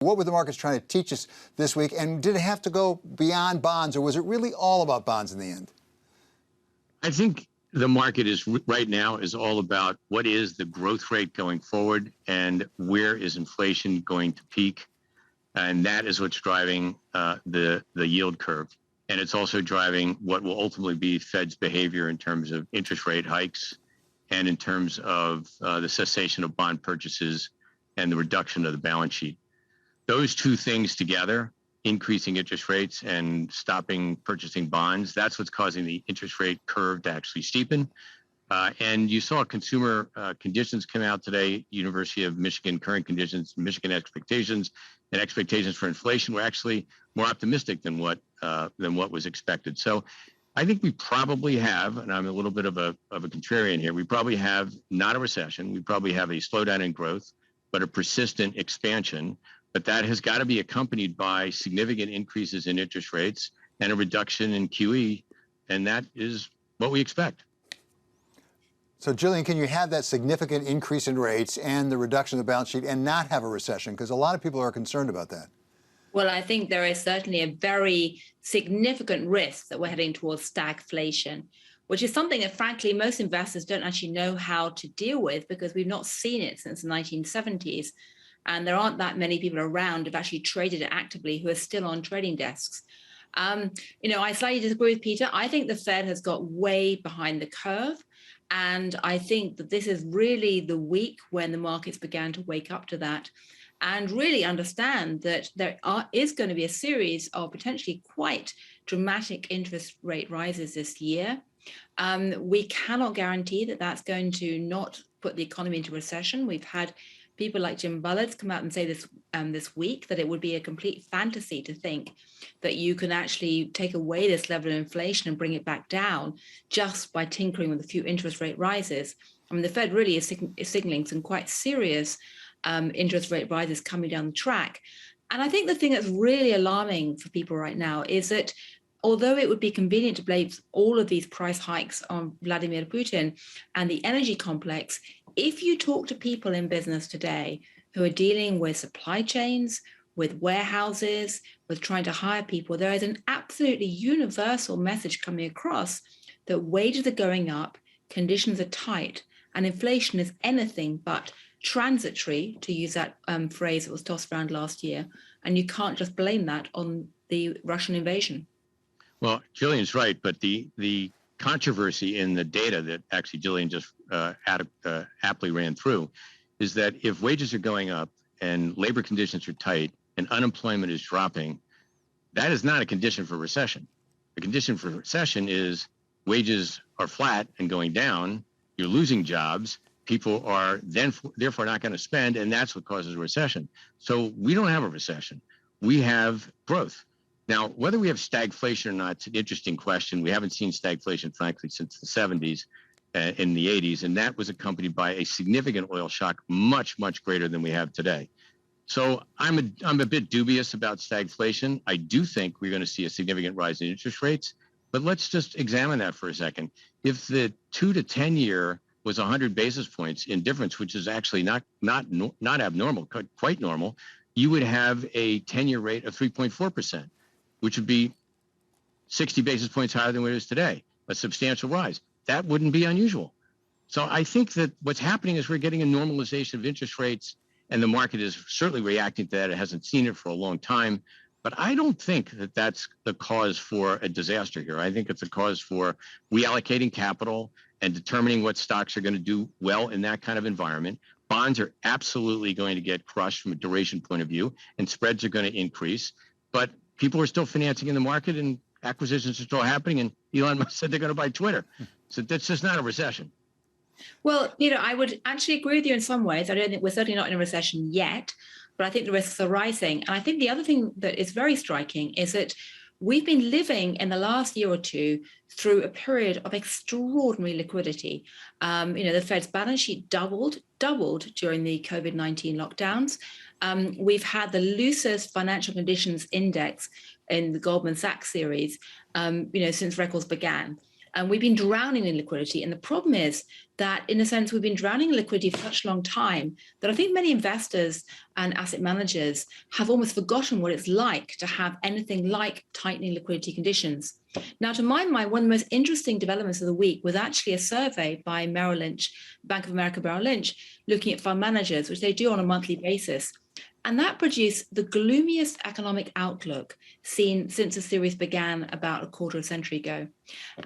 What were the markets trying to teach us this week? And did it have to go beyond bonds, or was it really all about bonds in the end? I think the market is right now is all about what is the growth rate going forward and where is inflation going to peak. And that is what's driving the yield curve. And it's also driving what will ultimately be Fed's behavior in terms of interest rate hikes and in terms of the cessation of bond purchases and the reduction of the balance sheet. Those two things together, increasing interest rates and stopping purchasing bonds, that's what's causing the interest rate curve to actually steepen. And you saw consumer conditions come out today, University of Michigan current conditions, Michigan expectations, and expectations for inflation were actually more optimistic than what was expected. So I think we probably have, and I'm a little bit of a contrarian here, we probably have not a recession, we probably have a slowdown in growth, but a persistent expansion. But that has got to be accompanied by significant increases in interest rates and a reduction in QE, and that is what we expect. So, Gillian, can you have that significant increase in rates and the reduction of the balance sheet and not have a recession? Because a lot of people are concerned about that. Well, I think there is certainly a very significant risk that we're heading towards stagflation, which is something that, frankly, most investors don't actually know how to deal with because we've not seen it since the 1970s. And there aren't that many people around who've actually traded it actively who are still on trading desks. I slightly disagree with Peter. I think the Fed has got way behind the curve. And I think that this is really the week when the markets began to wake up to that and really understand that there is going to be a series of potentially quite dramatic interest rate rises this year. We cannot guarantee that that's going to not put the economy into recession. We've had people like Jim Bullard come out and say this week that it would be a complete fantasy to think that you can actually take away this level of inflation and bring it back down just by tinkering with a few interest rate rises. I mean, the Fed really is signaling some quite serious interest rate rises coming down the track. And I think the thing that's really alarming for people right now is that although it would be convenient to blame all of these price hikes on Vladimir Putin and the energy complex, if you talk to people in business today who are dealing with supply chains, with warehouses, with trying to hire people, there is an absolutely universal message coming across that wages are going up, conditions are tight, and inflation is anything but transitory, to use that phrase that was tossed around last year. And you can't just blame that on the Russian invasion. Well, Gillian's right, but the controversy in the data that actually Gillian just aptly ran through is that if wages are going up and labor conditions are tight and unemployment is dropping, that is not a condition for recession. The condition for recession is wages are flat and going down, you're losing jobs, people are therefore not going to spend, and that's what causes a recession. So we don't have a recession. We have growth. Now, whether we have stagflation or not, it's an interesting question. We haven't seen stagflation, frankly, since the 70s, in the 80s, and that was accompanied by a significant oil shock, much, much greater than we have today. So I'm a bit dubious about stagflation. I do think we're going to see a significant rise in interest rates, but let's just examine that for a second. If the 2 to 10 year was 100 basis points in difference, which is actually not abnormal, quite normal, you would have a 10-year rate of 3.4%. which would be 60 basis points higher than what it is today, a substantial rise. That wouldn't be unusual. So I think that what's happening is we're getting a normalization of interest rates, and the market is certainly reacting to that. It hasn't seen it for a long time. But I don't think that that's the cause for a disaster here. I think it's a cause for reallocating capital and determining what stocks are going to do well in that kind of environment. Bonds are absolutely going to get crushed from a duration point of view, and spreads are going to increase. But people are still financing in the market, and acquisitions are still happening, and Elon Musk said they're going to buy Twitter. So that's just not a recession. Well, I would actually agree with you in some ways. I don't think we're certainly not in a recession yet, but I think the risks are rising. And I think the other thing that is very striking is that we've been living in the last year or two through a period of extraordinary liquidity. The Fed's balance sheet doubled during the COVID-19 lockdowns. We've had the loosest financial conditions index in the Goldman Sachs series, since records began. And we've been drowning in liquidity. And the problem is that, in a sense, we've been drowning in liquidity for such a long time that I think many investors and asset managers have almost forgotten what it's like to have anything like tightening liquidity conditions. Now, to my mind, one of the most interesting developments of the week was actually a survey by Merrill Lynch, Bank of America Merrill Lynch, looking at fund managers, which they do on a monthly basis. And that produced the gloomiest economic outlook seen since the series began about a quarter of a century ago.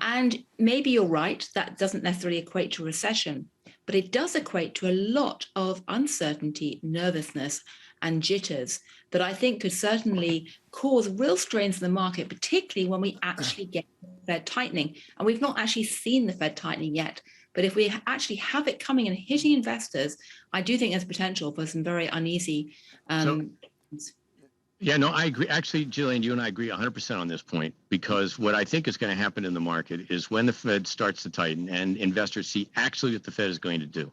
And maybe you're right, that doesn't necessarily equate to a recession, but it does equate to a lot of uncertainty, nervousness, and jitters that I think could certainly cause real strains in the market, particularly when we actually get Fed tightening. And we've not actually seen the Fed tightening yet. But if we actually have it coming and hitting investors, I do think there's potential for some very uneasy. Yeah, no, I agree. Actually, Gillian, you and I agree 100% on this point, because what I think is going to happen in the market is when the Fed starts to tighten and investors see actually what the Fed is going to do,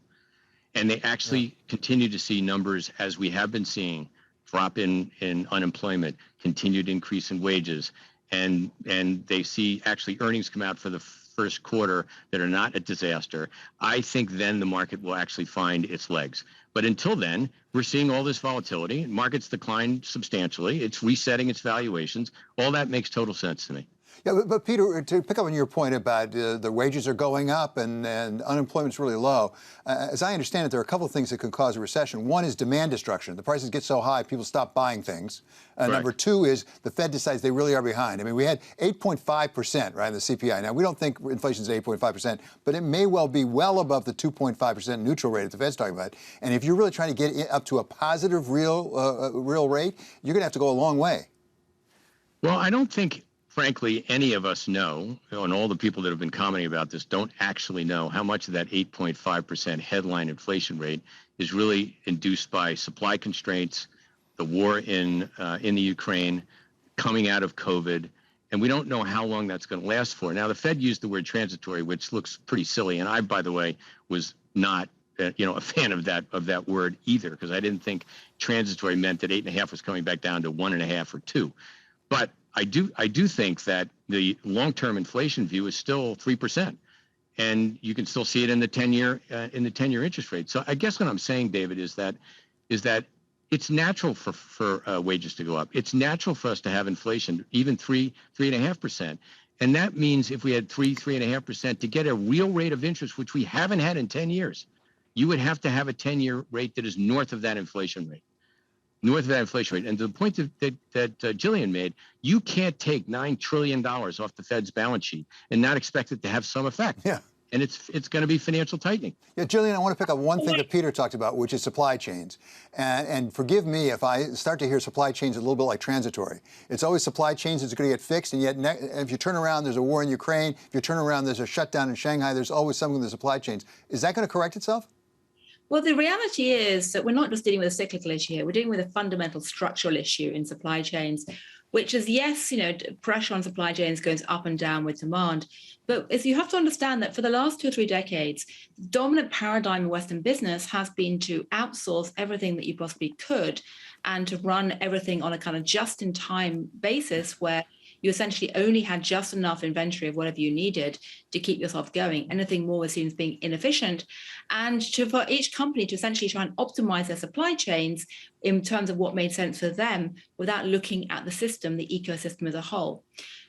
and they actually continue to see numbers, as we have been seeing, drop in unemployment, continued increase in wages, and they see actually earnings come out for the first quarter that are not a disaster, I think then the market will actually find its legs. But until then, we're seeing all this volatility. Markets decline substantially. It's resetting its valuations. All that makes total sense to me. Yeah, but Peter, to pick up on your point about the wages are going up and unemployment's really low, as I understand it, there are a couple of things that can cause a recession. One is demand destruction. The prices get so high, people stop buying things. Number two is the Fed decides they really are behind. I mean, we had 8.5%, right, the CPI. Now, we don't think inflation is 8.5%, but it may well be well above the 2.5% neutral rate that the Fed's talking about. And if you're really trying to get it up to a positive real rate, you're going to have to go a long way. Well, I don't think, frankly, any of us know, and all the people that have been commenting about this don't actually know how much of that 8.5% headline inflation rate is really induced by supply constraints, the war in the Ukraine, coming out of COVID, and we don't know how long that's going to last for. Now, the Fed used the word transitory, which looks pretty silly, and I, by the way, was not a fan of that word either, because I didn't think transitory meant that 8.5 was coming back down to 1.5 or 2. But I do think that the long-term inflation view is still 3%, and you can still see it in the 10-year interest rate. So I guess what I'm saying, David, is that it's natural for wages to go up. It's natural for us to have inflation, even 3.5%, and that means if we had 3.5% to get a real rate of interest, which we haven't had in 10 years, you would have to have a 10-year rate that is north of that inflation rate. North of that inflation rate. And to the point that Gillian made, you can't take $9 trillion off the Fed's balance sheet and not expect it to have some effect. Yeah. And it's going to be financial tightening. Yeah, Gillian, I want to pick up one thing that Peter talked about, which is supply chains. And forgive me if I start to hear supply chains a little bit like transitory. It's always supply chains that's going to get fixed, and yet if you turn around, there's a war in Ukraine. If you turn around, there's a shutdown in Shanghai. There's always something with the supply chains. Is that going to correct itself? Well, the reality is that we're not just dealing with a cyclical issue here. We're dealing with a fundamental structural issue in supply chains, which is, yes, pressure on supply chains goes up and down with demand. But as you have to understand that for the last 2 or 3 decades, the dominant paradigm in Western business has been to outsource everything that you possibly could and to run everything on a kind of just-in-time basis where you essentially only had just enough inventory of whatever you needed to keep yourself going. Anything more was seen as being inefficient. And for each company to essentially try and optimize their supply chains in terms of what made sense for them without looking at the system, the ecosystem as a whole.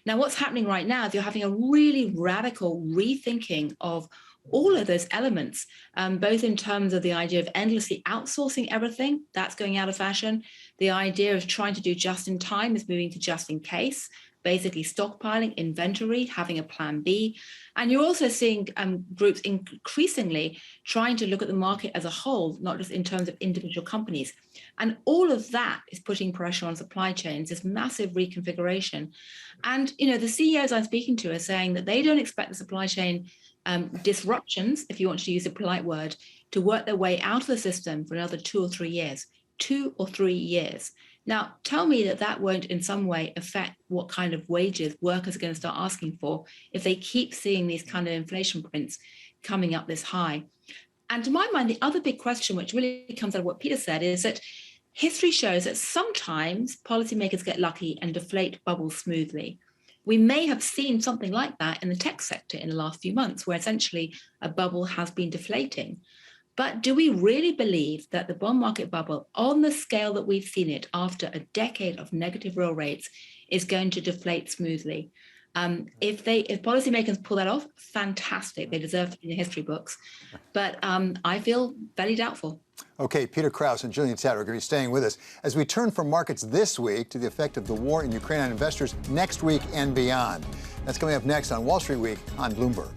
Now, what's happening right now is you're having a really radical rethinking of all of those elements, both in terms of the idea of endlessly outsourcing everything, that's going out of fashion. The idea of trying to do just in time is moving to just in case, basically stockpiling, inventory, having a plan B. And you're also seeing groups increasingly trying to look at the market as a whole, not just in terms of individual companies. And all of that is putting pressure on supply chains, this massive reconfiguration. And, the CEOs I'm speaking to are saying that they don't expect the supply chain disruptions, if you want to use a polite word, to work their way out of the system for another 2 or 3 years. 2 or 3 years. Now, tell me that won't in some way affect what kind of wages workers are going to start asking for if they keep seeing these kind of inflation prints coming up this high. And to my mind, the other big question, which really comes out of what Peter said, is that history shows that sometimes policymakers get lucky and deflate bubbles smoothly. We may have seen something like that in the tech sector in the last few months, where essentially a bubble has been deflating. But do we really believe that the bond market bubble, on the scale that we've seen it after a decade of negative real rates, is going to deflate smoothly? If policymakers pull that off, fantastic. They deserve to be in the history books. But I feel very doubtful. Okay, Peter Kraus and Gillian Tett are going to be staying with us as we turn from markets this week to the effect of the war in Ukraine on investors next week and beyond. That's coming up next on Wall Street Week on Bloomberg.